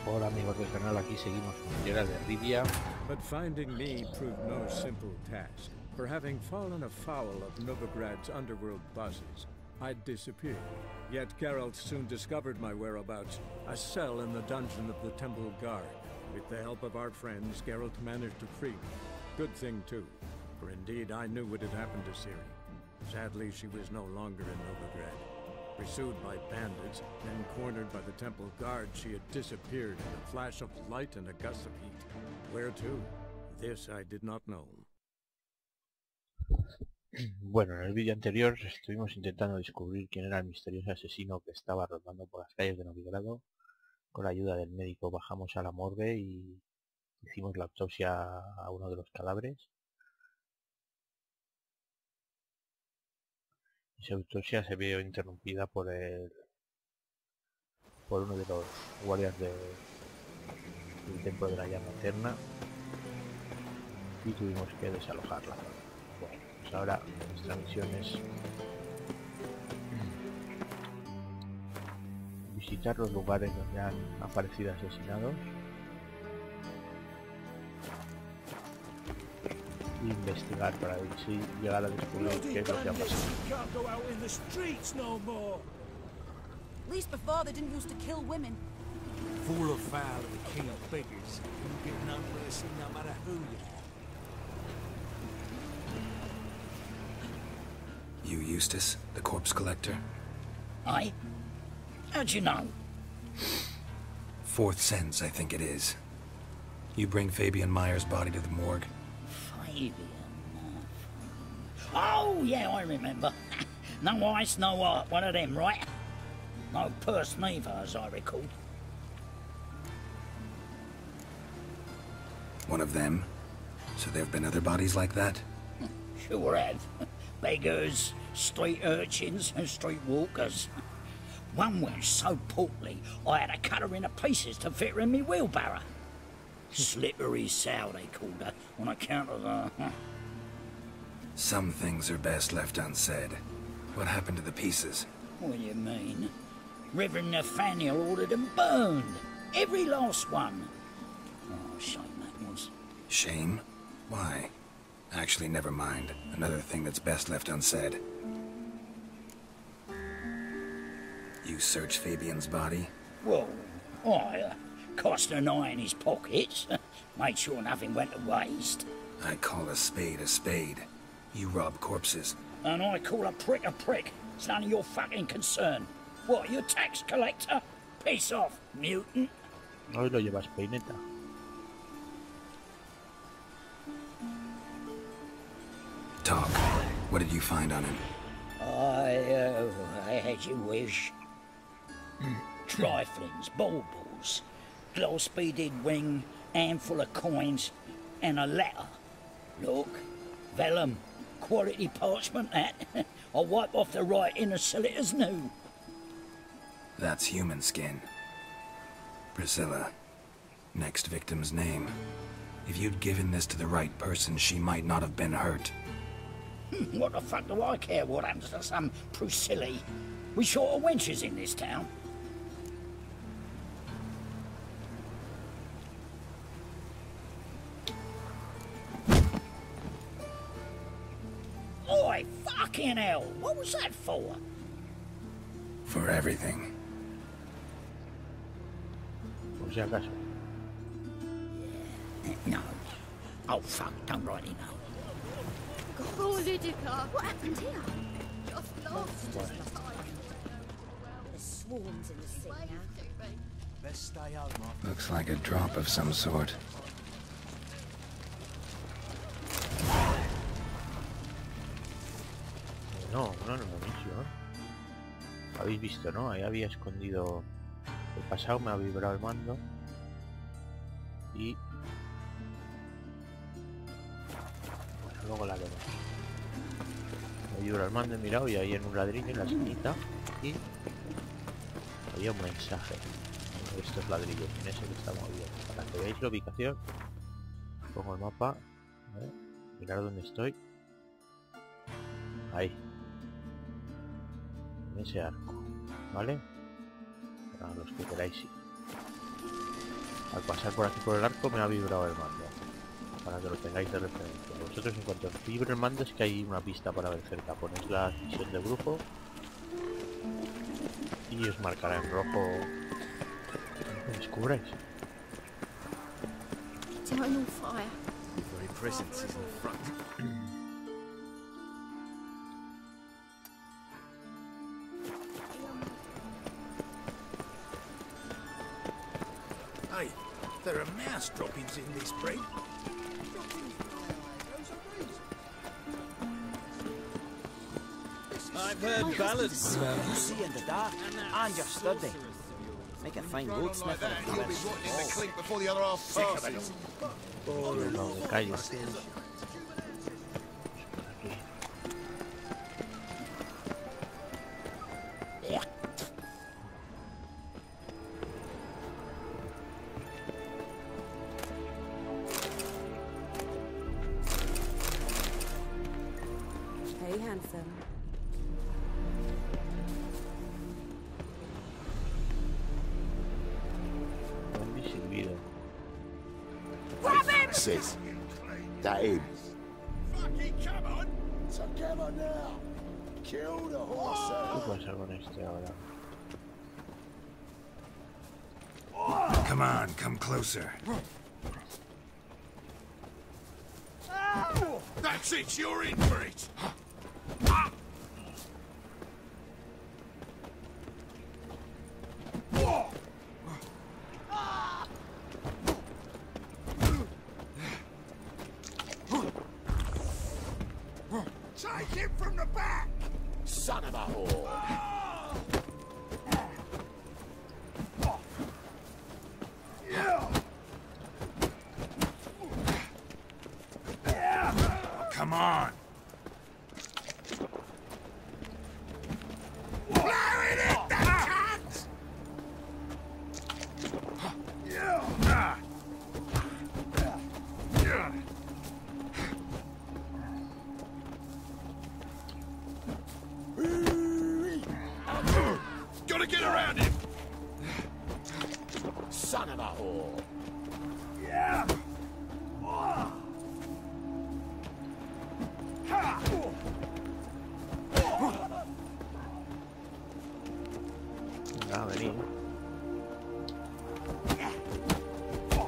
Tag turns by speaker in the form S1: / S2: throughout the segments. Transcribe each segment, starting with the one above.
S1: Hola amigos del canal, aquí seguimos con Geralt de Rivia.
S2: But finding me proved no simple task. For having fallen afoul of Novigrad's underworld bosses, I'd disappeared. Yet Geralt soon discovered my whereabouts, a cell in the dungeon of the Temple Guard. With the help of our friends, Geralt managed to free me. Good thing too, for indeed I knew what had happened to Ciri. Sadly, she was no longer in Novigrad. Pursued by bandits, then cornered by the Temple Guard, she had disappeared in a flash of light and a gust of heat. Where to? This I did not know.
S1: Bueno, en el vídeo anterior estuvimos intentando descubrir quién era el misterioso asesino que estaba rondando por las calles de Novigrado. Con la ayuda del médico bajamos a la morgue y hicimos la autopsia a uno de los cadáveres. Esa autopsia se vio interrumpida por uno de los guardias del templo de la llama eterna y tuvimos que desalojarla. Bueno, pues ahora nuestra misión es visitar los lugares donde han aparecido asesinados e investigar para ver si llegar a descubrir qué es lo que ha pasado.
S3: At least before they didn't used to kill women.
S4: Full of foul of the king of beggars. You get no mercy no matter who you are.
S5: You Eustace, the corpse collector?
S4: Aye? How'd you know?
S5: Fourth sense, I think it is. You bring Fabian Meyer's body to the morgue?
S4: Fabian. Oh, yeah, I remember. No eyes, no heart, one of them, right? No purse neither, as I recall.
S5: One of them? So there have been other bodies like that?
S4: Sure have. Beggars, street urchins, and street walkers. One went so portly, I had to cut her into pieces to fit her in me wheelbarrow. Slippery sow, they called her, on account of her.
S5: Some things are best left unsaid. What happened to the pieces?
S4: What do you mean? Reverend Nathaniel ordered them burned. Every last one. Oh, shame that was.
S5: Shame? Why? Actually, never mind. Another thing that's best left unsaid. You searched Fabian's body?
S4: Well, I cast an eye in his pockets. Made sure nothing went to waste.
S5: I call a spade a spade. You rob corpses.
S4: And I call a prick a prick. It's none of your fucking concern. What, you tax collector? Piss off, mutant.
S1: Hoy lo llevas peineta.
S5: Talk. What did you find on him?
S4: As you wish. Triflings, baubles, glass-beaded ring, handful of coins, and a letter. Look, vellum, quality parchment that. I'll wipe off the writing as sell it as new.
S5: That's human skin. Priscilla. Next victim's name. If you'd given this to the right person, she might not have been hurt.
S4: What the fuck do I care what happens to some Priscilla? We short of wenches in this town. Oi, fucking hell! What was that for?
S5: For everything.
S1: Por si acaso.
S4: No. Oh, fuck, don't rightly know.
S3: Oh, Lydica, what happened here? Just lost.
S6: There's swarms in the sea now.
S4: Best stay home,
S5: Looks like a drop of some sort.
S1: No, no, misión. Habéis visto, ¿no? Ahí había escondido. El pasado me ha vibrado el mando. Y bueno, luego la vemos. Me vibra el mando, he mirado y ahí en un ladrillo en la esquinita y había un mensaje. Uno de estos ladrillos, en ese que está moviendo. Para que veáis la ubicación, pongo el mapa. Mirad dónde estoy. Ahí. En ese arco, ¿vale? Para los que queráis ir. Al pasar por aquí por el arco me ha vibrado el mando, para que lo tengáis de referencia. Vosotros en cuanto os vibre el mando es que hay una pista para ver cerca. Ponéis la visión de grupo y os marcará en rojo. ¿Me descubréis?
S3: Eternal fire.
S7: Very presence is in the front.
S8: Hey, there are mouse droppings in this breed.
S7: I've heard ballads about
S9: You see in the dark, and you're study. Make a fine road sniffer if you wish.
S8: In the clink before the other half passes.
S1: No, de calles.
S10: Hey, handsome.
S1: Buen silbido.
S8: Says, that him.
S7: Fucking come on!
S8: So come on now. Kill the horse.
S1: ¿Qué puede ser con este ahora?
S5: Come on, come closer.
S8: That's it, you're in for it. Take him from the back! Son of a whore!
S5: Come on.
S8: Blowing it, the cunt! Gotta get around him! Son of a whore!
S1: Venga, venid.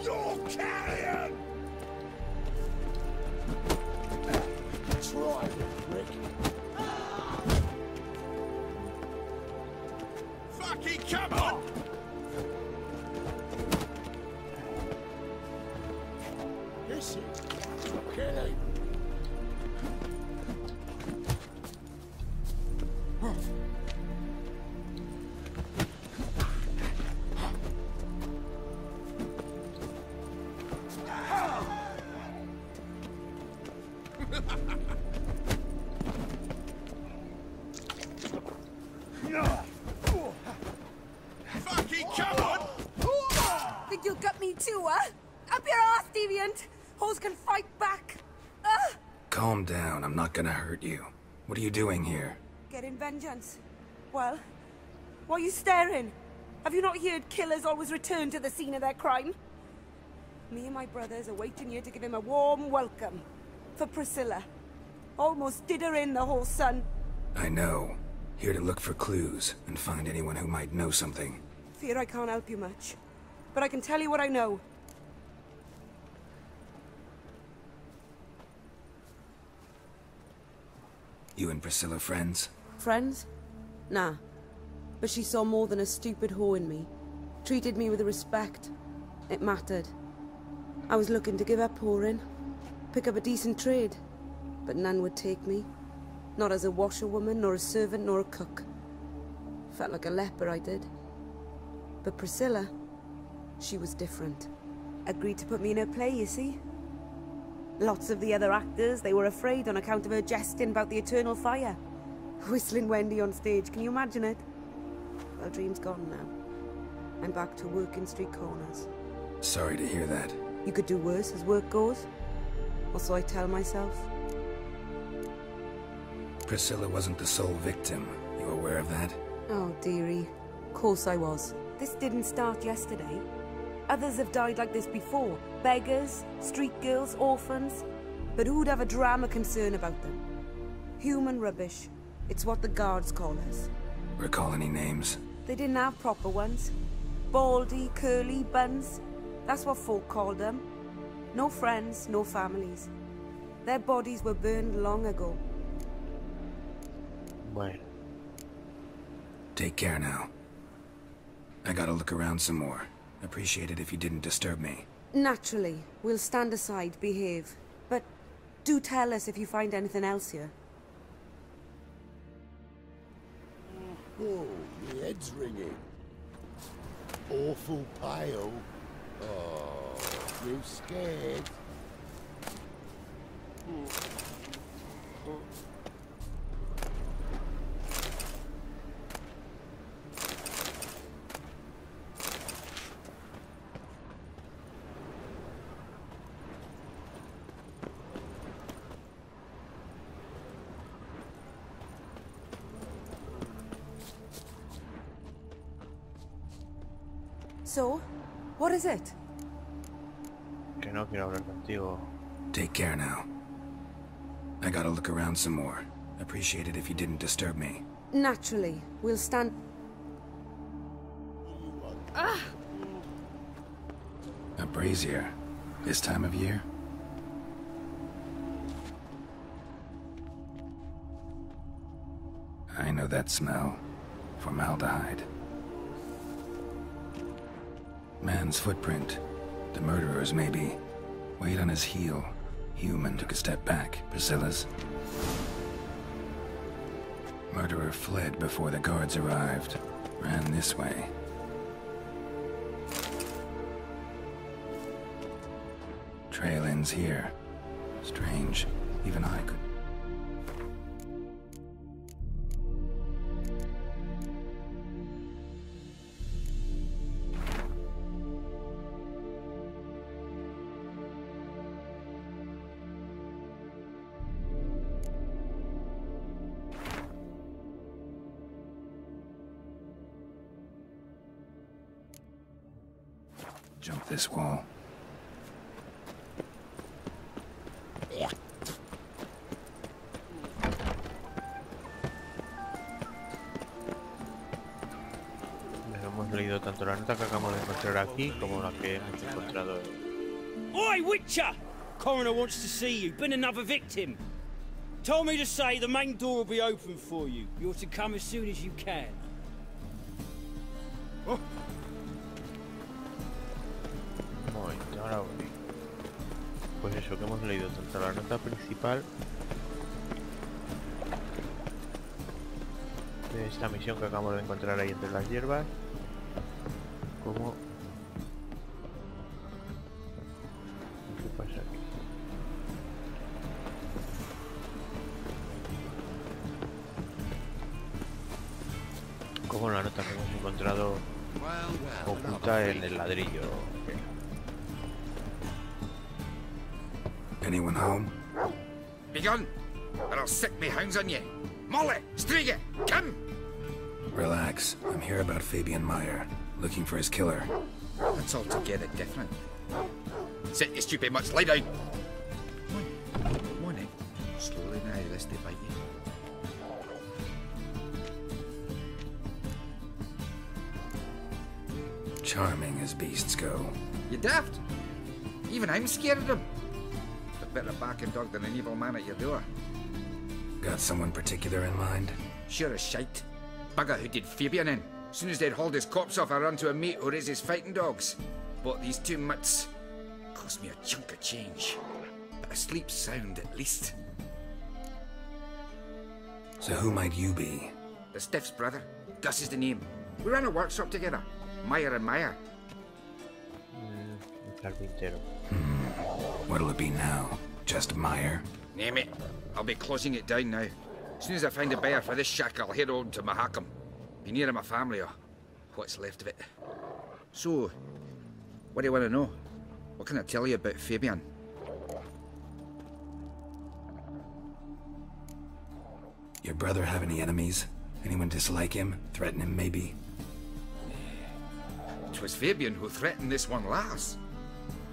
S8: You're carrion! Try it, Rick. Fucking come on! This is killing. Fucking come on!
S10: Think you'll gut me too, huh? Up your ass, deviant! Hoes can fight back!
S5: Calm down, I'm not gonna hurt you. What are you doing here?
S10: Getting vengeance. Well, why are you staring? Have you not heard killers always return to the scene of their crime? Me and my brothers are waiting here to give him a warm welcome. For Priscilla. Almost did her in, the whole son.
S5: I know. Here to look for clues and find anyone who might know something.
S10: Fear I can't help you much. But I can tell you what I know.
S5: You and Priscilla friends?
S10: Friends? Nah. But she saw more than a stupid whore in me. Treated me with respect. It mattered. I was looking to give up whoring. Pick up a decent trade. But none would take me. Not as a washerwoman, nor a servant, nor a cook. Felt like a leper, I did. But Priscilla, she was different. Agreed to put me in her play, you see? Lots of the other actors, they were afraid on account of her jesting about the eternal fire. Whistling Wendy on stage, can you imagine it? Well, dream's gone now. I'm back to working street corners.
S5: Sorry to hear that.
S10: You could do worse as work goes. Or so I tell myself.
S5: Priscilla wasn't the sole victim. You aware of that?
S10: Oh, dearie. Of course I was. This didn't start yesterday. Others have died like this before. Beggars, street girls, orphans. But who'd have a drama concern about them? Human rubbish. It's what the guards call us.
S5: Recall any names?
S10: They didn't have proper ones. Baldy, curly, buns. That's what folk called them. No friends, no families. Their bodies were burned long ago.
S1: Bueno.
S5: Take care now. I gotta look around some more. Appreciate it if you didn't disturb me.
S10: Naturally. We'll stand aside, behave. But do tell us if you find anything else here.
S8: Oh, my head's ringing. Awful pale. Oh, you scared?
S10: So, what is it?
S1: Que no quiero hablar contigo.
S5: Take care now. I gotta look around some more. Appreciate it if you didn't disturb me.
S10: Naturally. We'll stand...
S5: A brazier. This time of year? I know that smell. Formaldehyde. Man's footprint. The murderer's, maybe. Weight on his heel. Human took a step back. Priscilla's. Murderer fled before the guards arrived. Ran this way. Trail ends here. Strange. Even I could... Jump this wall.
S1: Hemos leído tanto la nota que acabamos de encontrar aquí como la que hemos encontrado.
S9: Oi, Witcher! Coroner wants to see you. Been another victim. Told me to say the main door will be open for you. You're to come as soon as you can.
S1: Un momento, ahora voy. Pues eso, que hemos leído tanto la nota principal de esta misión que acabamos de encontrar ahí entre las hierbas, como... ¿Qué pasa aquí? Como la nota que hemos encontrado oculta en el ladrillo.
S5: Anyone home?
S11: Be gone, or I'll sick me hounds on you. Molly, Striga, come!
S5: Relax. I'm here about Fabian Meyer. Looking for his killer.
S11: That's altogether different. Sit, you stupid much. Lie down. Come on, then. Slowly now, lest they bite you.
S5: Charming as beasts go.
S11: You daft? Even I'm scared of them. A better barking dog than an evil man at your door.
S5: Got someone particular in mind?
S11: Sure as shite. Bugger who did Fabian in. As soon as they'd hauled his corpse off, I ran to a mate who raises fighting dogs. Bought these 2 mutts. Cost me a chunk of change. But I sleep sound at least.
S5: So who might you be?
S11: The Stiff's brother. Gus is the name. We ran a workshop together. Meyer and Meyer.
S1: Carpintero.
S5: What'll it be now? Just Meyer?
S11: Name it. I'll be closing it down now. As soon as I find a buyer for this shack, I'll head on to Mahakam. Be near my family, or what's left of it. So, what do you want to know? What can I tell you about Fabian?
S5: Your brother have any enemies? Anyone dislike him? Threaten him, maybe?
S11: 'twas Fabian who threatened this one last.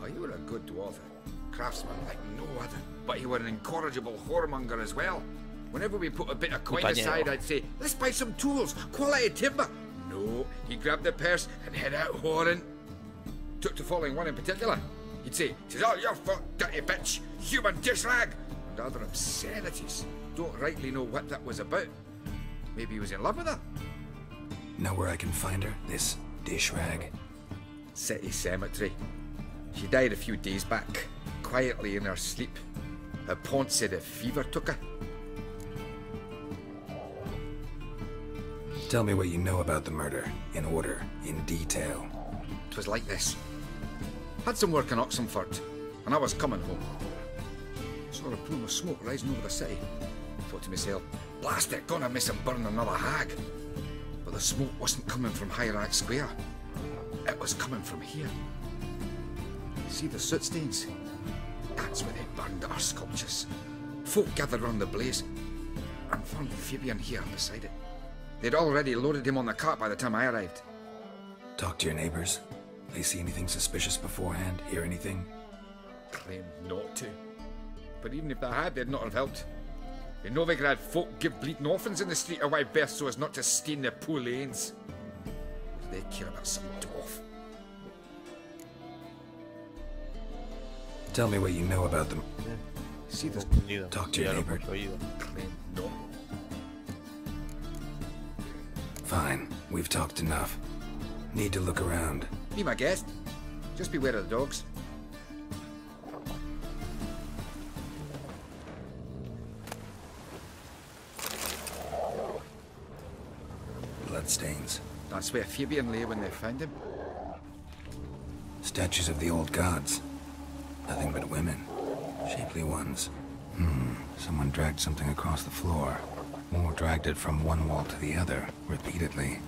S11: Oh, you were a good dwarf, a craftsman like no other, but you were an incorrigible whoremonger as well. Whenever we put a bit of coin aside, I'd say, let's buy some tools, quality timber. No, he grabbed the purse and head out whoring. Took to following one in particular. He'd say, "'Tis all your fault, dirty bitch, human dish rag," and other obscenities. Don't rightly know what that was about. Maybe he was in love with her.
S5: Know where I can find her, this dish rag?
S11: City cemetery. She died a few days back, quietly in her sleep. Her pont said a fever took her.
S5: Tell me what you know about the murder, in order, in detail.
S11: 'Twas like this. Had some work in Oxenford, and I was coming home. Saw a plume of smoke rising over the city. Thought to myself, blast it, gonna miss him burn another hag. But the smoke wasn't coming from Hierarch Square. It was coming from here. See the soot stains? That's where they burned our sculptures. Folk gathered round the blaze, and found Fabian here beside it. They'd already loaded him on the cart by the time I arrived.
S5: Talk to your neighbors. They see anything suspicious beforehand? Hear anything?
S11: Claimed not to. But even if they had, they'd not have helped. In Novigrad, folk give bleeding orphans in the street a wide berth so as not to stain their poor lanes. What do they care about some dwarf?
S5: Tell me what you know about them.
S11: See this?
S5: Talk to your neighbor.
S11: Claimed not.
S5: Fine, we've talked enough. Need to look around.
S11: Be my guest. Just beware of the dogs.
S5: Bloodstains.
S11: That's where Fabian lay when they found him.
S5: Statues of the old gods. Nothing but women. Shapely ones. Someone dragged something across the floor. Or dragged it from one wall to the other, repeatedly.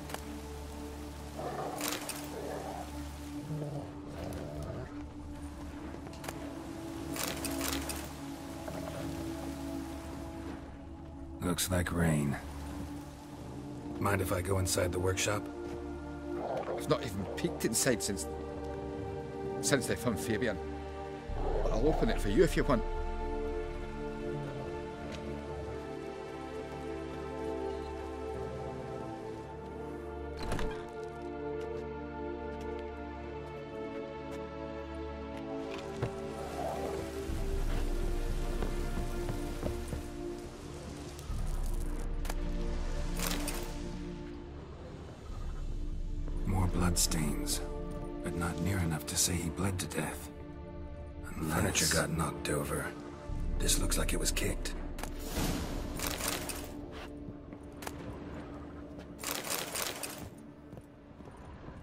S5: Looks like rain. Mind if I go inside the workshop?
S11: I've not even peeked inside since they found Fabian. But I'll open it for you if you want.
S5: Bloodstains, but not near enough to say he bled to death. Unless... Furniture got knocked over. This looks like it was kicked.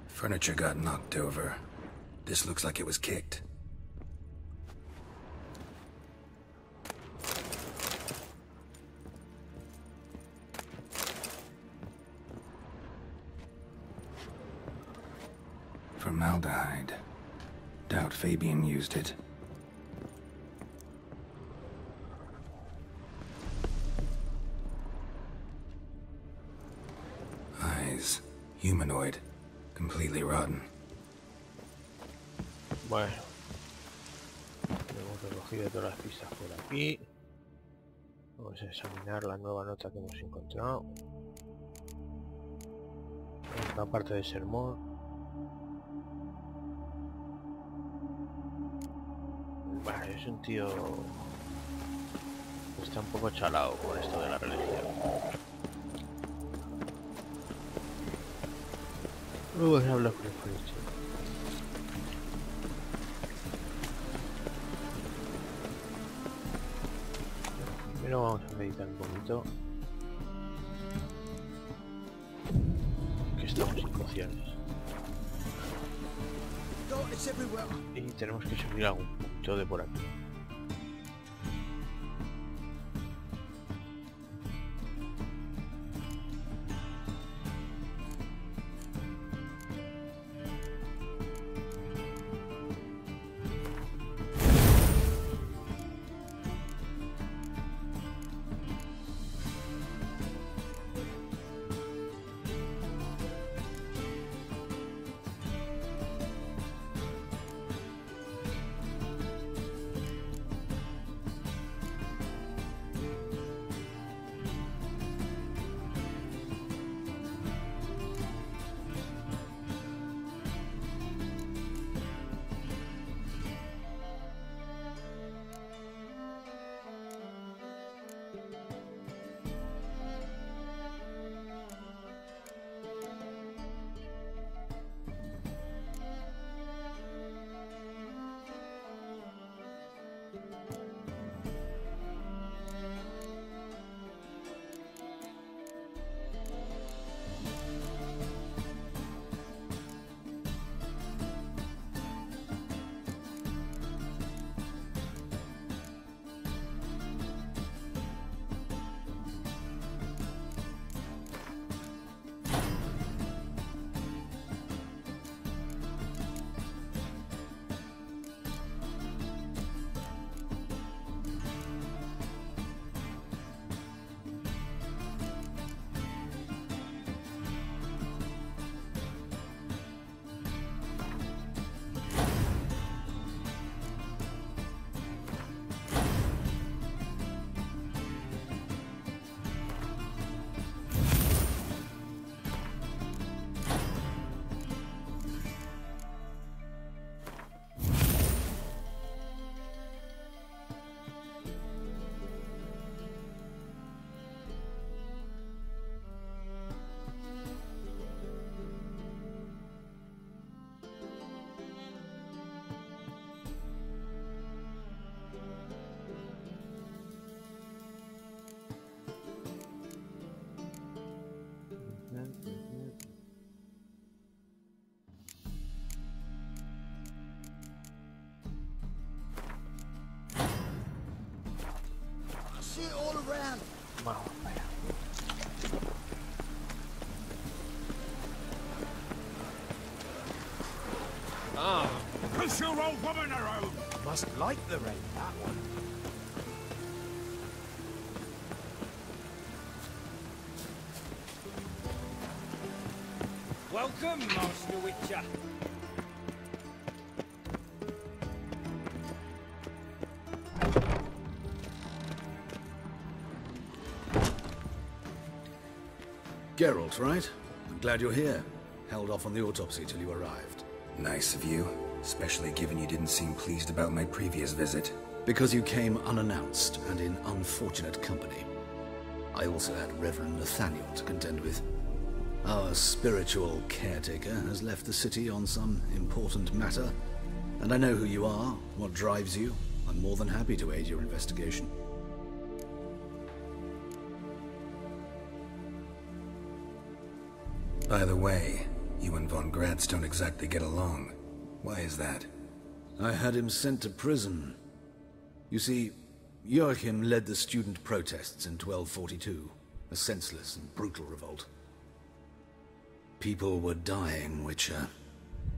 S5: Furniture got knocked over. This looks like it was kicked. Formaldehyde. Doubt Fabian used it. Eyes. Humanoid. Completely rotten.
S1: Bueno. Hemos recogido todas las pistas por aquí. Vamos a examinar la nueva nota que hemos encontrado. Esta parte del sermón. Vale, es un tío que está un poco chalado con esto de la religión. Luego se habla con el policía. Primero vamos a meditar un poquito. Que estamos sin pociones. Y tenemos que subir algún punto de por aquí.
S8: Push your old woman around!
S7: Must like the rain, that one.
S9: Welcome, Master Witcher.
S12: Geralt, right? I'm glad you're here. Held off on the autopsy till you arrived.
S5: Nice of you, especially given you didn't seem pleased about my previous visit.
S12: Because you came unannounced and in unfortunate company. I also had Reverend Nathaniel to contend with. Our spiritual caretaker has left the city on some important matter, and I know who you are, what drives you. I'm more than happy to aid your investigation.
S5: By the way, you and von Gratz don't exactly get along. Why is that?
S12: I had him sent to prison. You see, Joachim led the student protests in 1242, a senseless and brutal revolt. People were dying, Witcher.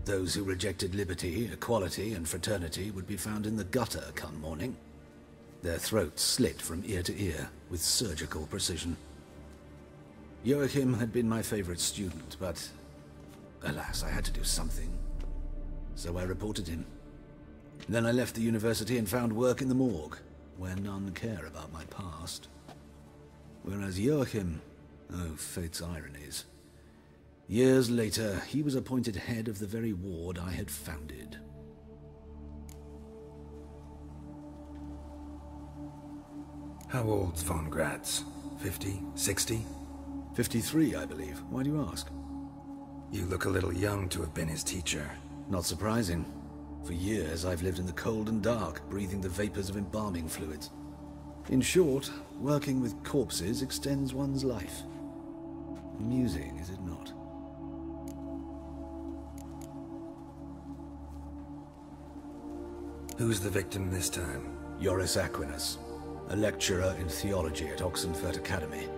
S12: Those who rejected liberty, equality, and fraternity would be found in the gutter come morning. Their throats slit from ear to ear with surgical precision. Joachim had been my favorite student, but alas, I had to do something. So I reported him. Then I left the university and found work in the morgue, where none care about my past. Whereas Joachim, oh, fate's ironies. Years later, he was appointed head of the very ward I had founded.
S5: How old's von Gratz? 50? 60?
S12: 53, I believe. Why do you ask?
S5: You look a little young to have been his teacher.
S12: Not surprising. For years, I've lived in the cold and dark, breathing the vapors of embalming fluids. In short, working with corpses extends one's life. Amusing, is it not?
S5: Who's the victim this time?
S12: Joris Aquinas, a lecturer in theology at Oxenfurt Academy.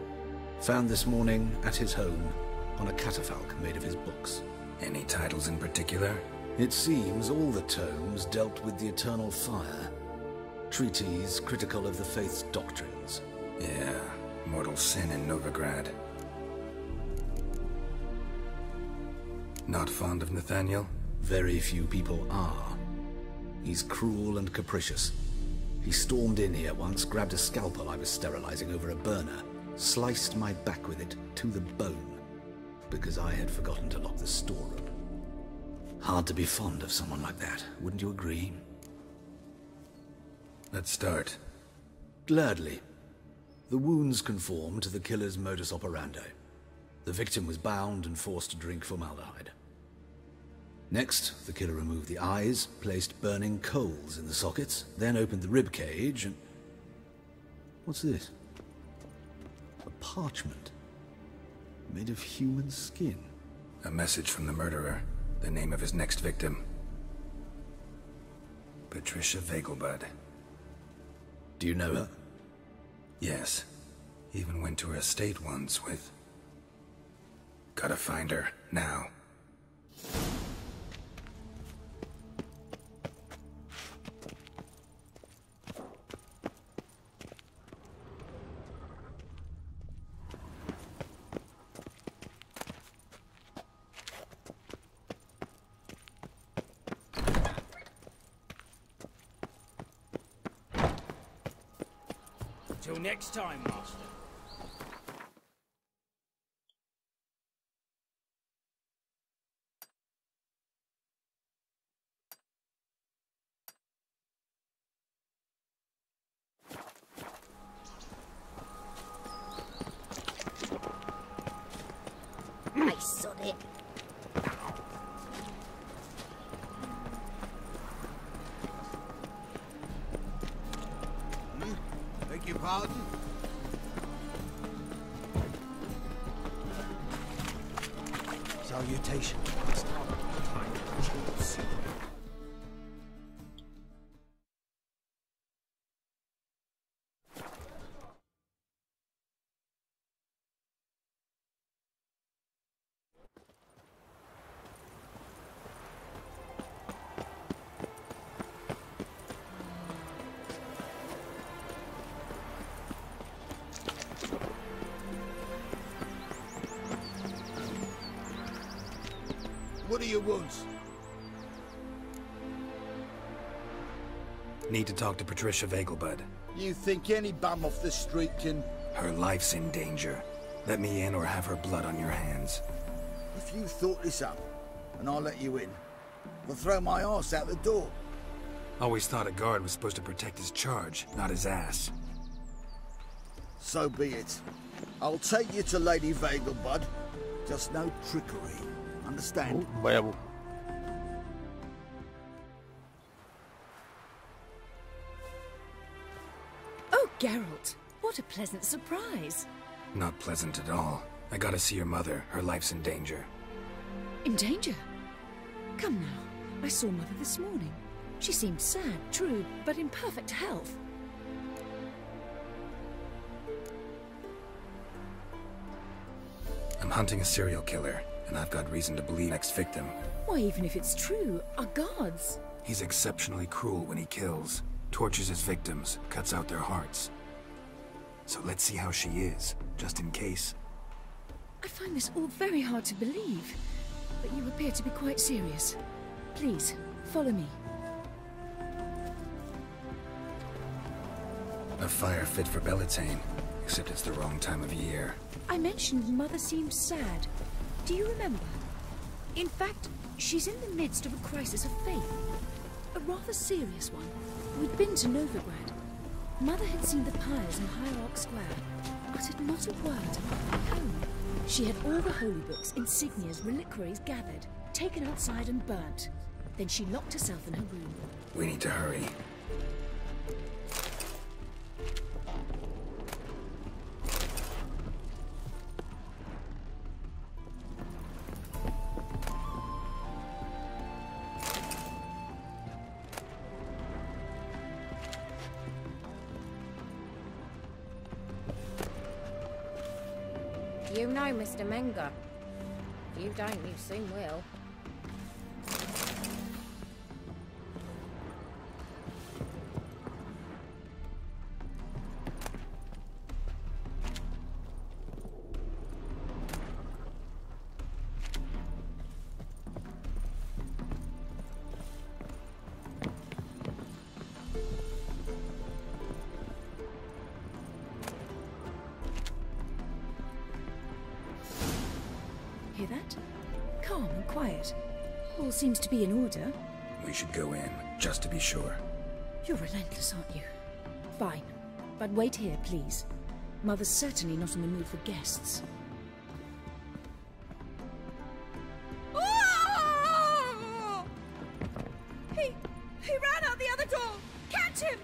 S12: Found this morning at his home on a catafalque made of his books.
S5: Any titles in particular?
S12: It seems all the tomes dealt with the eternal fire. Treatises critical of the faith's doctrines.
S5: Yeah, mortal sin in Novigrad. Not fond of Nathaniel?
S12: Very few people are. He's cruel and capricious. He stormed in here once, grabbed a scalpel I was sterilizing over a burner, sliced my back with it to the bone, because I had forgotten to lock the storeroom. Hard to be fond of someone like that, wouldn't you agree?
S5: Let's start.
S12: Gladly. The wounds conform to the killer's modus operandi. The victim was bound and forced to drink formaldehyde. Next, the killer removed the eyes, placed burning coals in the sockets, then opened the rib cage and... What's this? A parchment. Made of human skin.
S5: A message from the murderer. The name of his next victim. Patricia Vegelbud.
S12: Do you know her?
S5: Yes. Even went to her estate once with... Gotta find her, now.
S9: Till next time, Master.
S6: I sod it.
S8: Beg your pardon?
S7: Salutation.
S8: What do you want?
S5: Need to talk to Patricia Vegelbud.
S8: You think any bum off the street can...
S5: Her life's in danger. Let me in or have her blood on your hands.
S8: If you thought this up, and I'll let you in, I'll throw my arse out the door.
S5: Always thought a guard was supposed to protect his charge, not his ass.
S8: So be it. I'll take you to Lady Vegelbud. Just no trickery. Understand?
S1: Vaya.
S13: Oh, Geralt. What a pleasant surprise.
S5: Not pleasant at all. I gotta see your mother. Her life's in danger.
S13: In danger? Come now. I saw Mother this morning. She seemed sad, true, but in perfect health.
S5: I'm hunting a serial killer, and I've got reason to believe next victim.
S13: Why, even if it's true, our guards.
S5: He's exceptionally cruel when he kills. Tortures his victims, cuts out their hearts. So let's see how she is, just in case.
S13: I find this all very hard to believe, but you appear to be quite serious. Please, follow me.
S5: A fire fit for Bellatane, except it's the wrong time of year.
S13: I mentioned Mother seemed sad. Do you remember? In fact, she's in the midst of a crisis of faith. A rather serious one. We'd been to Novigrad. Mother had seen the pyres in Hierarch Square, uttered not a word about my home. She had all the holy books, insignias, reliquaries gathered, taken outside and burnt. Then she locked herself in her room.
S5: We need to hurry.
S6: You know Mr. Menger. If you don't, you soon will.
S13: Hear that? Calm and quiet. All seems to be in order.
S5: We should go in, just to be sure.
S13: You're relentless, aren't you? Fine. But wait here, please. Mother's certainly not in the mood for guests.
S3: Oh! He ran out the other door! Catch him!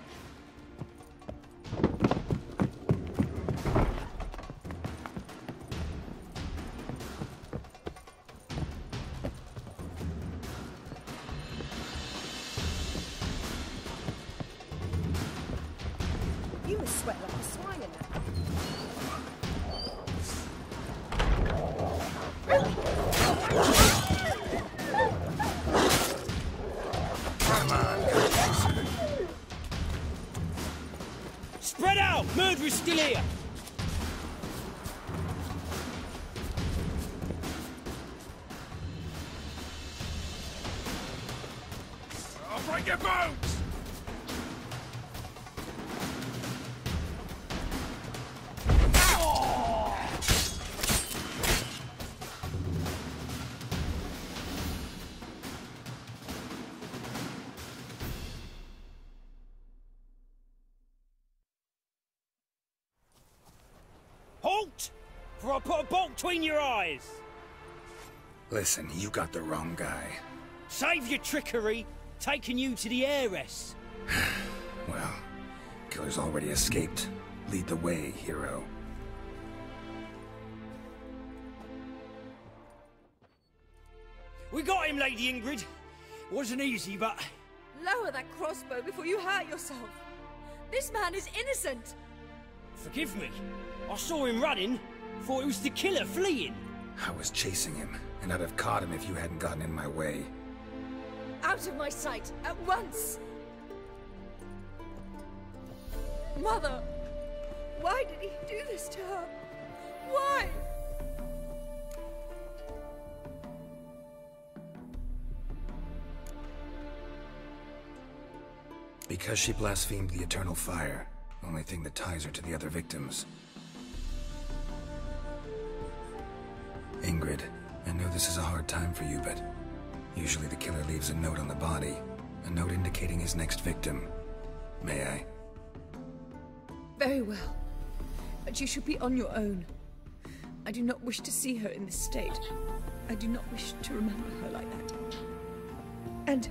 S6: You must sweat like a swine in that.
S5: Come on, come closer.
S9: Spread out! Murderer's still here!
S8: I'll break your bones!
S9: Halt! For I'll put a bolt between your eyes!
S5: Listen, you got the wrong guy.
S9: Save your trickery, taking you to the heiress.
S5: Well, killer's already escaped. Lead the way, hero.
S9: We got him, Lady Ingrid. Wasn't easy, but...
S3: Lower that crossbow before you hurt yourself. This man is innocent.
S9: Forgive me. I saw him running. Thought it was the killer fleeing.
S5: I was chasing him, and I'd have caught him if you hadn't gotten in my way.
S3: Out of my sight, at once! Mother! Why did he do this to her? Why?
S5: Because she blasphemed the eternal fire. Only thing that ties her to the other victims. Ingrid, I know this is a hard time for you, but usually the killer leaves a note on the body. A note indicating his next victim. May I?
S13: Very well. But you should be on your own. I do not wish to see her in this state. I do not wish to remember her like that. And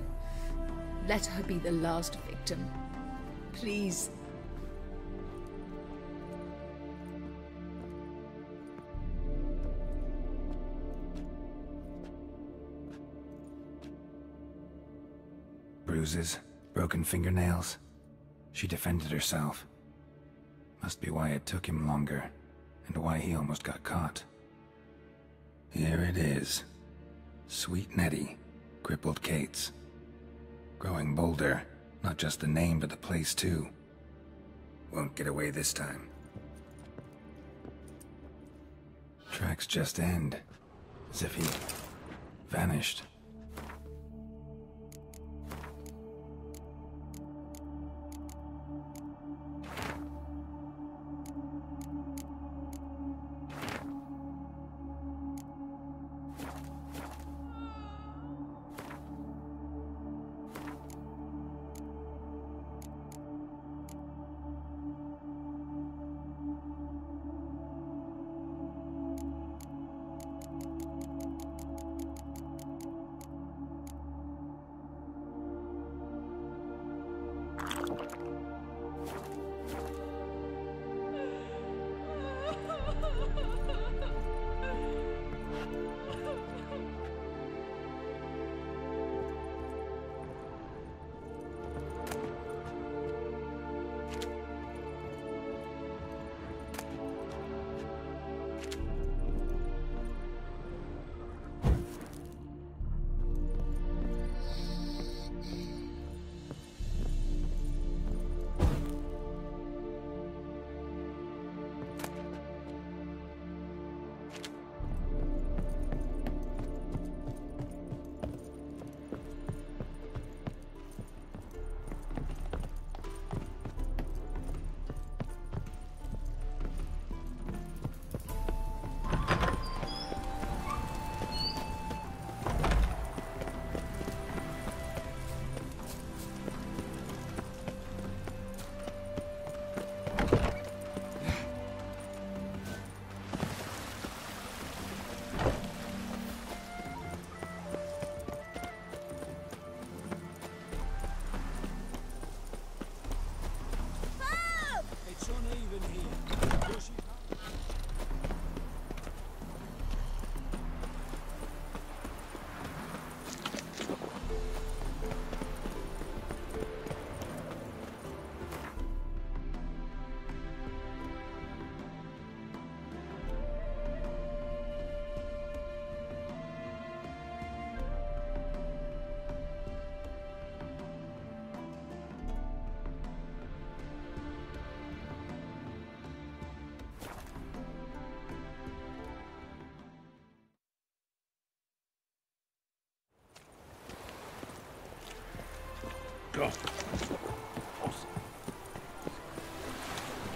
S13: let her be the last victim. Please.
S5: Bruises, broken fingernails. She defended herself. Must be why it took him longer, and why he almost got caught. Here it is. Sweet Nettie, crippled Kate's. Growing bolder, not just the name but the place too. Won't get away this time. Tracks just end, as if he vanished.
S14: Go.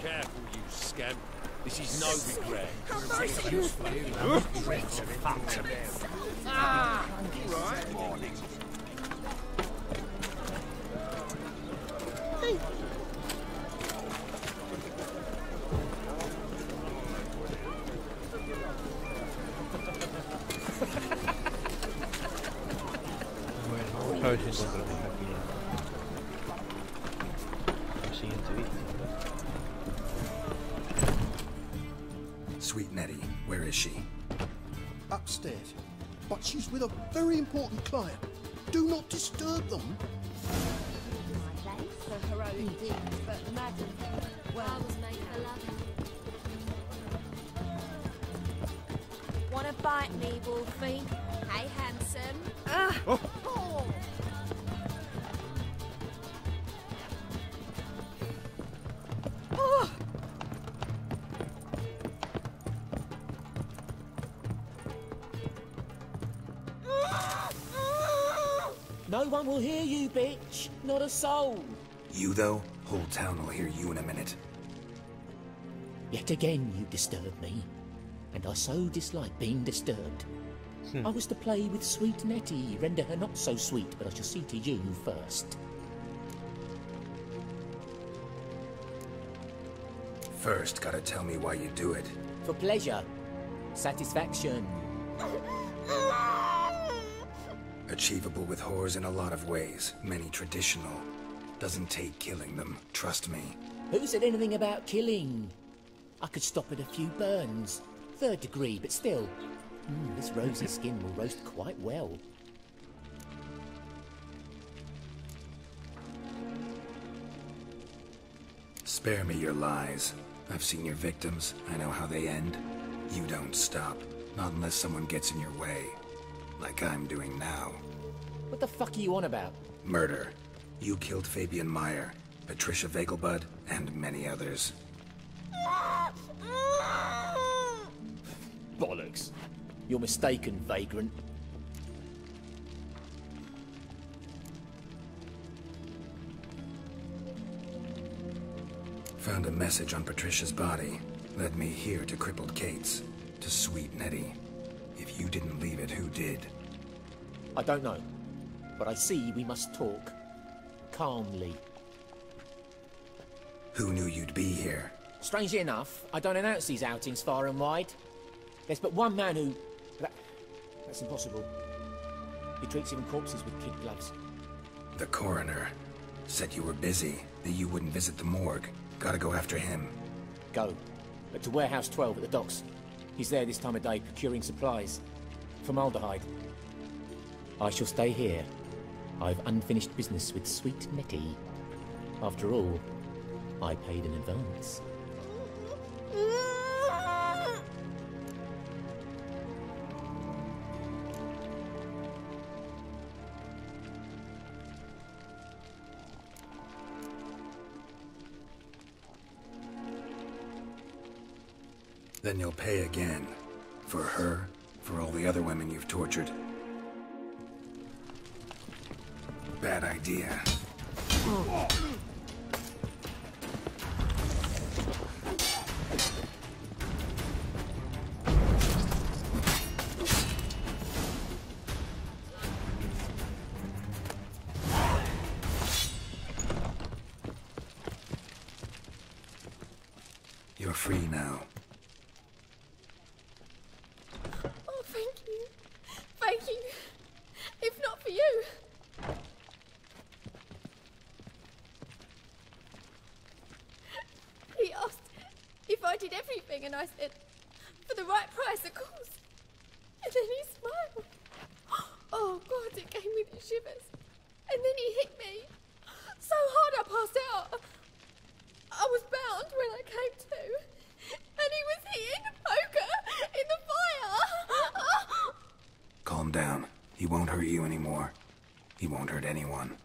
S14: Careful, you scamp. This is no regret.
S8: Right.
S14: Morning.
S1: Vamos a ver si encontramos aquí la siguiente víctima.
S5: Sweet Nettie, where is she?
S15: Upstairs. But she's with a very important client. Do not disturb them.
S3: My place for heroic deeds, but madam, well, I was made for loving. Wanna bite me, Wolfie? Hey, handsome. Oh.
S16: No one will hear you, bitch. Not a soul.
S5: You, though? Whole town will hear you in a minute.
S16: Yet again you disturb me, and I so dislike being disturbed. I was to play with sweet Nettie, render her not so sweet, but I shall see to you first.
S5: First, gotta tell me why you do it.
S16: For pleasure. Satisfaction.
S5: Achievable with whores in a lot of ways, many traditional. Doesn't take killing them, trust me.
S16: Who said anything about killing? I could stop at a few burns. 3rd degree, but still. This rosy skin will roast quite well.
S5: Spare me your lies. I've seen your victims. I know how they end. You don't stop. Not unless someone gets in your way. Like I'm doing now.
S16: What the fuck are you on about?
S5: Murder. You killed Fabian Meyer, Patricia Vegelbud, and many others.
S16: Bollocks. You're mistaken, vagrant.
S5: Found a message on Patricia's body. Led me here to crippled Kate's. To sweet Nettie. If you didn't leave it, who did?
S16: I don't know. But I see we must talk. Calmly.
S5: Who knew you'd be here?
S16: Strangely enough, I don't announce these outings far and wide. There's but one man who... That's impossible. He treats even corpses with kid gloves.
S5: The coroner. Said you were busy, that you wouldn't visit the morgue. Gotta go after him.
S16: Go. But to Warehouse 12 at the docks. He's there this time of day procuring supplies. Formaldehyde. I shall stay here. I've unfinished business with sweet Nettie. After all, I paid in advance.
S5: Then you'll pay again. For her, for all the other women you've tortured. Bad idea. You're free now.
S3: Oh, thank you. Thank you. If not for you. He asked if I did everything, and I said, for the right price, of course. And then he smiled. Oh, God, it gave me the shivers. And then he hit me so hard I passed out. I was bound when I came to, and he was hitting the poker in the fire.
S5: Calm down. He won't hurt you anymore. He won't hurt anyone.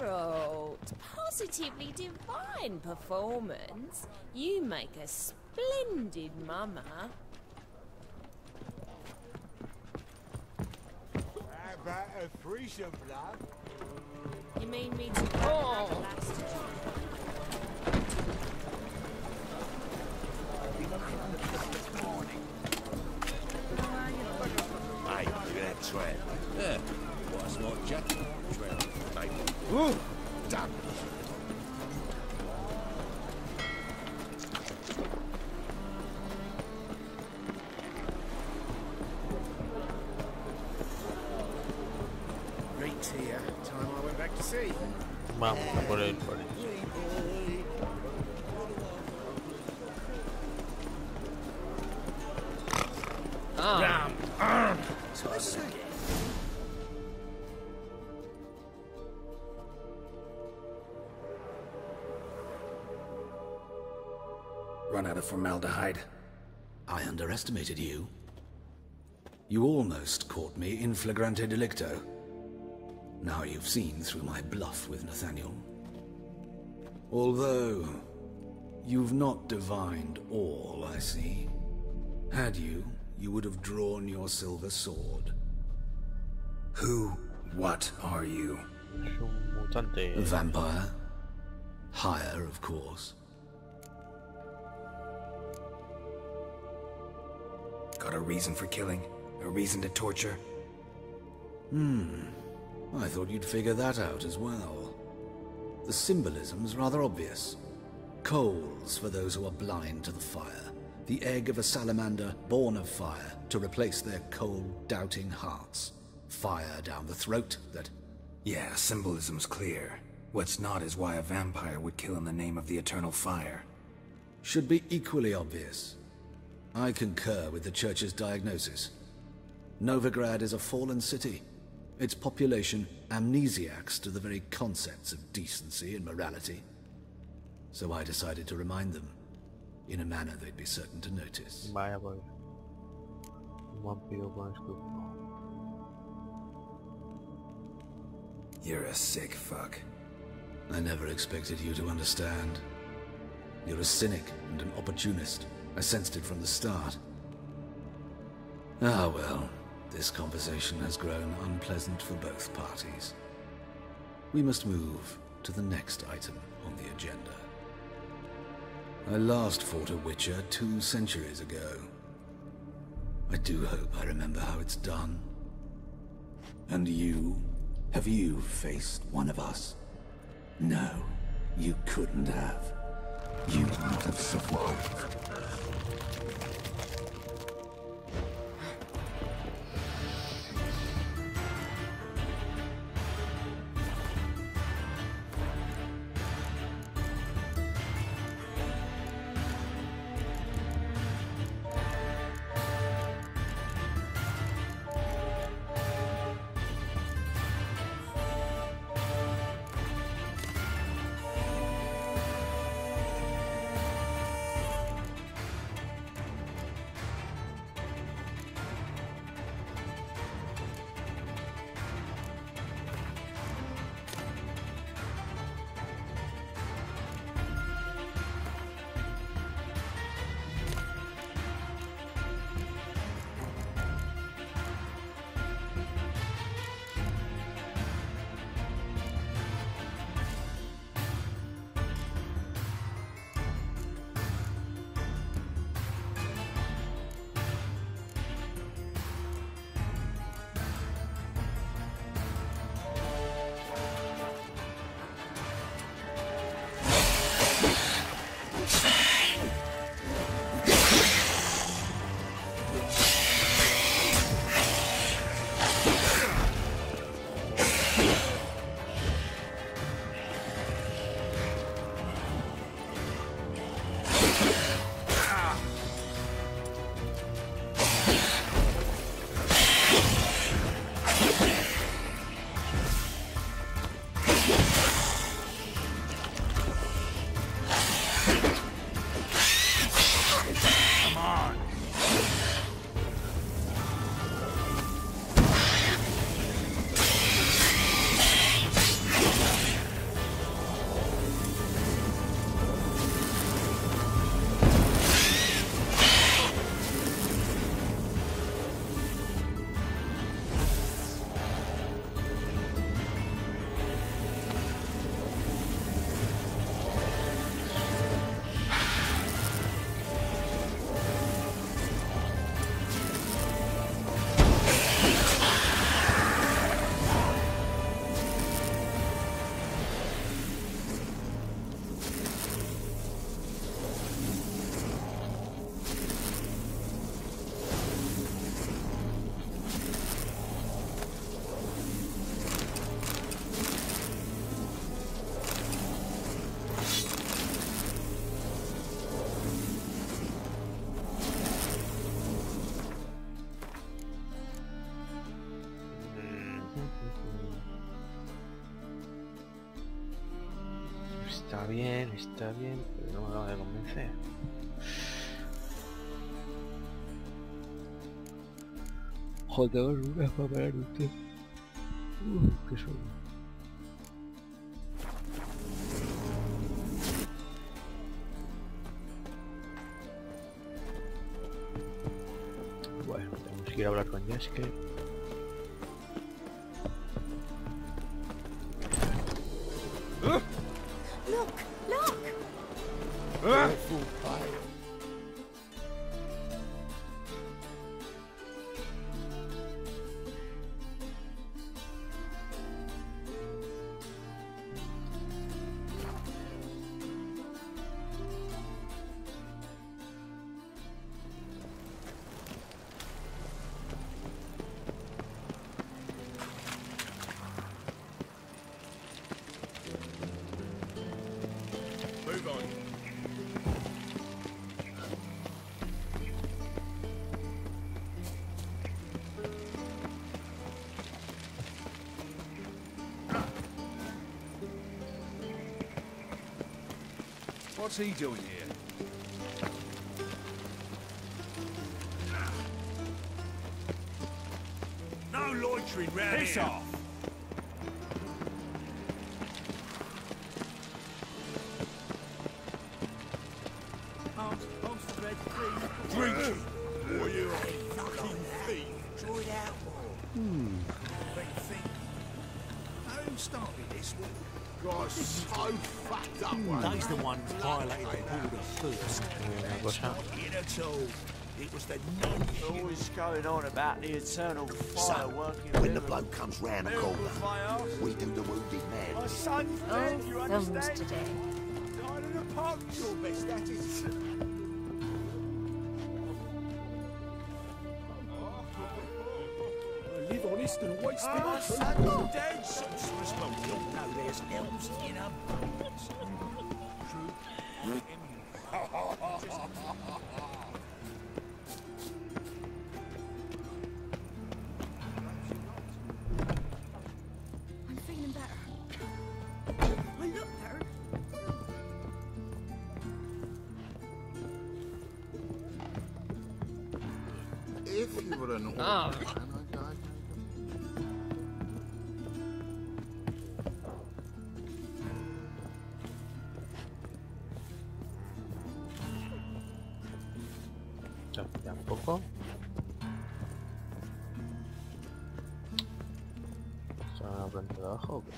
S17: Geralt, positively divine performance. You make a splendid mama.
S7: How about a threesome, love?
S17: You mean me to call?
S14: Hey, look at that trap. Yeah, what a smart jacket.
S7: Ooh, damn.
S18: Great here. Time I went back to sea.
S1: Vamos a por él, por él.
S15: sake.
S5: Run out of formaldehyde.
S12: I underestimated you. You almost caught me in flagrante delicto. Now you've seen through my bluff with Nathaniel. Although, you've not divined all, I see. Had you, you would have drawn your silver sword.
S5: What are you?
S12: A vampire. Higher, of course.
S5: Got a reason for killing? A reason to torture?
S12: I thought you'd figure that out as well. The symbolism's rather obvious. Coals for those who are blind to the fire. The egg of a salamander born of fire to replace their cold, doubting hearts. Fire down the throat that...
S5: Yeah, symbolism's clear. What's not is why a vampire would kill in the name of the eternal fire.
S12: Should be equally obvious. I concur with the Church's diagnosis. Novigrad is a fallen city. Its population amnesiacs to the very concepts of decency and morality. So I decided to remind them, in a manner they'd be certain to notice.
S1: Vaya por... Un vampiro con escudo.
S5: You're a sick fuck.
S12: I never expected you to understand. You're a cynic and an opportunist. I sensed it from the start. Ah well, this conversation has grown unpleasant for both parties. We must move to the next item on the agenda. I last fought a Witcher 2 centuries ago. I do hope I remember how it's done.
S19: And you? Have you faced one of us? No, you couldn't have. You wouldn't have survived.
S1: está bien, pero no me acaba de convencer. Joder, una para parar usted. Qué sueño. Bueno, tenemos que ir a hablar con Jeske.
S3: Look! Look!
S8: Careful, Pai.
S14: Move on.
S18: What's he doing here?
S14: No loitering round
S18: Piss
S14: here.
S18: off!
S14: Drinking. Or you a fucking thief. Try it out.
S18: Who started this one?
S14: Got so fucked up.
S20: They's the ones violated the border first.
S1: What's that?
S14: Not at all. It was the nun.
S20: Always going on about the eternal fire
S8: So,
S20: working.
S8: when the bloke comes round the corner, we do the wounded man.
S20: My son's dead, you
S17: Thumbs
S20: understand?
S17: today.
S20: Died in a pub.
S14: Your best, that is.
S20: I live honest and waste
S14: My
S20: it.
S14: son's dead. Responsible. No, there's elves in a boat.
S13: I'm feeling better. I look better.
S8: If you were an old
S17: Oh.
S8: man, I'd...
S1: Tampoco. ¿Está en la planta de abajo o qué?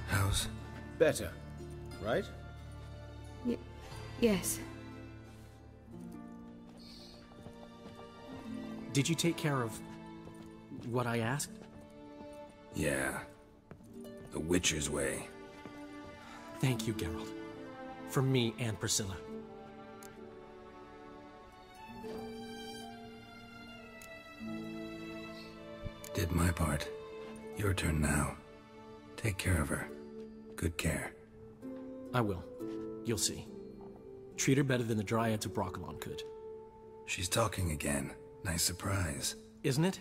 S5: How's...
S12: Better, right?
S10: Yes.
S20: Did you take care of what I asked?
S5: Yeah. The Witcher's way.
S20: Thank you, Geralt. For me and Priscilla.
S5: Did my part. Your turn now. Take care of her. Good care.
S20: I will. You'll see. Treat her better than the Dryads of Broccolon could.
S5: She's talking again. Nice surprise.
S20: Isn't it?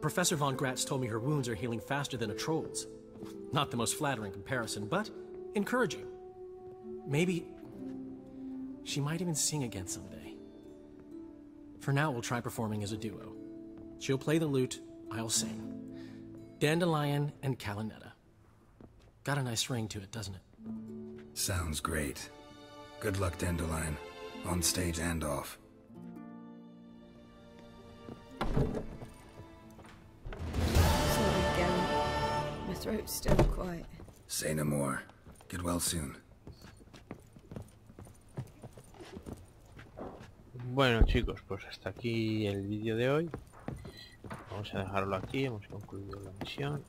S20: Professor von Gratz told me her wounds are healing faster than a troll's. Not the most flattering comparison, but encouraging. Maybe she might even sing again someday. For now, we'll try performing as a duo. She'll play the lute, I'll sing. Dandelion and Calinetta. Got a nice ring to it, doesn't it?
S5: Sounds great. Good luck, Dandelion. On stage and off.
S10: Sorry, Gary. My throat's still quiet.
S5: Say no more. Get well soon.
S1: Bueno chicos, pues hasta aquí el vídeo de hoy. Vamos a dejarlo aquí, hemos concluido la misión.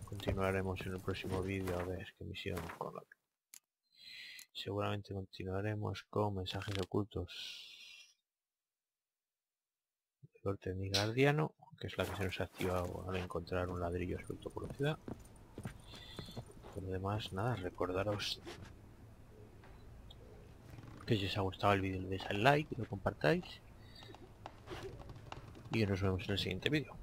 S1: Continuaremos en el próximo vídeo a ver qué misión con la que... Seguramente continuaremos con mensajes ocultos del norte de Guardiano, que es la que se nos ha activado al encontrar un ladrillo suelto por la ciudad. Por lo demás, nada, recordaros Que si os ha gustado el vídeo le deis al like, lo compartáis. Y nos vemos en el siguiente vídeo.